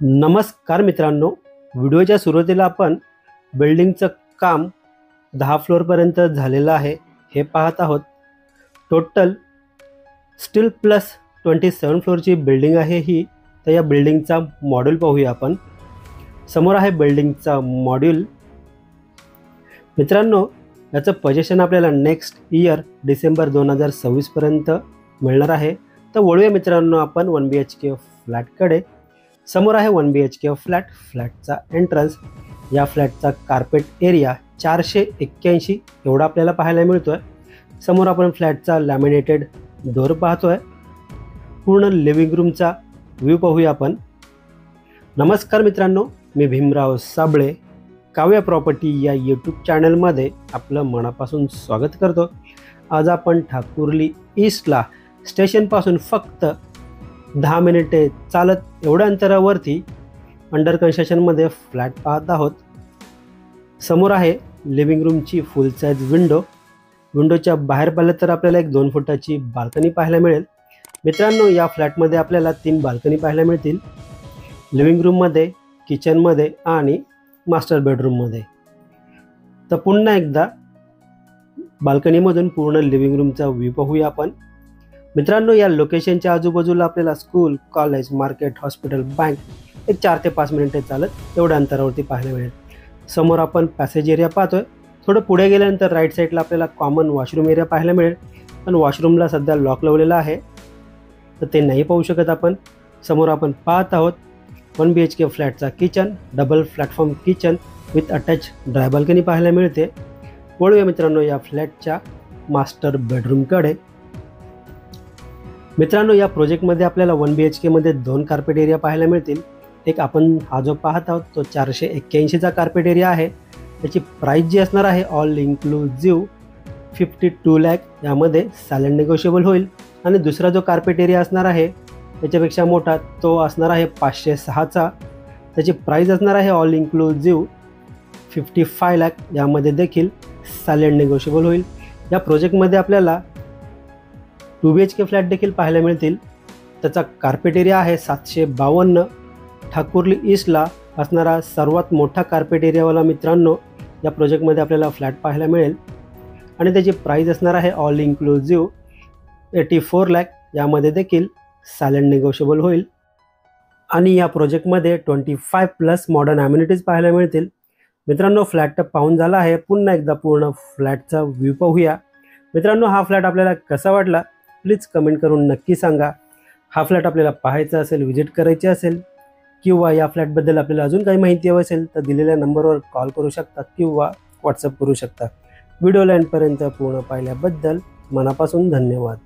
नमस्कार मित्रांनो, व्हिडिओच्या सुरुवातीला आपण बिल्डिंगचं काम 10 फ्लोअरपर्यंत झालेलं आहे हे पाहत आहोत। टोटल स्टील प्लस 27 फ्लोअरची बिल्डिंग आहे ही। तर या बिल्डिंगचा मॉड्यूल पाहूया आपण। समोर आहे बिल्डिंगचा मॉड्यूल। मित्रांनो, याचं पोझिशन आपल्याला नेक्स्ट इयर डिसेंबर 2026 पर्यंत मिळणार आहे। तर वळूया मित्रांनो आपण 1 BHK फ्लॅटकडे। समोर आहे 1 BHK फ्लॅट। फ्लॅटचा एंट्रन्स, या फ्लॅटचा कार्पेट एरिया 481 एवढा आपल्याला पाहायला मिळतोय। समोर आपण फ्लॅटचा लॅमिनेटेड डोर पाहतोय। पूर्ण लिव्हिंग रूमचा व्ह्यू पाहूया आपण। नमस्कार मित्रांनो, मी भीमराव साबळे काव्या प्रॉपर्टी या यूट्यूब चॅनलमध्ये आपलं मनापासून स्वागत करतो। आज आपण ठाकुर्ली ईस्टला स्टेशनपासून फक्त 10 मिनिटे चालत एवढ्या अंतरावरती अंडर कन्स्ट्रक्शनमध्ये फ्लॅट पाहत आहोत। समोर आहे लिव्हिंग रूमची फुल साईज विंडो। विंडोच्या बाहेर पाहिलं तर आपल्याला एक 2 फुटाची बाल्कनी पाहायला मिळेल। मित्रांनो, या फ्लॅटमध्ये आपल्याला 3 बाल्कनी पाहायला मिळतील, लिव्हिंग रूममध्ये, किचनमध्ये आणि मास्टर बेडरूममध्ये। तर पुन्हा एकदा बाल्कनीमधून पूर्ण लिव्हिंग रूमचा व्ह्यू पाहूया आपण। मित्रांनो, या लोकेशनच्या आजूबाजूला आपल्याला school, college, market, hospital, bank एक 4 ते 5 मिनिटे चालत एवढ्या अंतरावरती पाहायला मिळेल। समोर आपण पॅसेज एरिया पाहतोय। थोडं पुढे गेल्यानंतर राईट साईडला आपल्याला कॉमन वॉशरूम एरिया पाहायला मिळेल, पण वॉशरूमला सध्या लॉक लावलेला आहे तर ते नाही पाहू शकत आपण। समोर आपण पाहत आहोत 1 BHK फ्लॅटचा kitchen, double platform kitchen with attach dry balcony पाहायला मिळते। वळूया मित्रांनो या फ्लॅटच्या मास्टर बेडरूमकडे। मित्रांनो, या प्रोजेक्टमध्ये आपल्याला 1 BHK मध्ये 2 कार्पेट एरिया पाहायला मिळतील। एक आपण हा जो पाहत आहोत तो 481चा कार्पेट एरिया आहे। त्याची प्राइस जी असणार आहे ऑल इन्क्लुझिव्ह 52 लाख, यामध्ये सायलेंट निगोशिएबल होईल। आणि दुसरा जो कार्पेट एरिया असणार आहे त्याच्यापेक्षा मोठा, तो असणार आहे 506चा। त्याची प्राइस असणार आहे ऑल इन्क्लुझिव्ह 55 लाख, यामध्ये देखील सायलेंट निगोशिएबल होईल। या प्रोजेक्टमध्ये आपल्याला 2 BHK फ्लॅट देखील पाहायला मिळतील। त्याचा कार्पेट एरिया आहे 752। ठाकुर्ली ईस्टला असणारा सर्वात मोठा कार्पेट एरियावाला मित्रांनो या प्रोजेक्टमध्ये आपल्याला फ्लॅट पाहायला मिळेल। आणि त्याची प्राइस असणार आहे ऑल इन्क्लुझिव्ह 84 लाख, यामध्ये देखील सायलेंट निगोशिएबल होईल। आणि या प्रोजेक्टमध्ये 25+ मॉडर्न ॲम्युनिटीज पाहायला मिळतील। मित्रांनो, फ्लॅट पाहून झाला आहे। पुन्हा एकदा पूर्ण फ्लॅटचा व्ह्यू पाहूया। मित्रांनो, हा फ्लॅट आपल्याला कसा वाटला प्लीज कमेंट करून नक्की सांगा। हा फ्लॅट आपल्याला पाहायचा असेल, व्हिजिट करायची असेल किंवा या फ्लॅटबद्दल आपल्याला अजून काही माहिती हवी असेल तर दिलेल्या नंबरवर कॉल करू शकता किंवा व्हॉट्सअप करू शकता। व्हिडिओला एंडपर्यंत पूर्ण पाहिल्याबद्दल मनापासून धन्यवाद।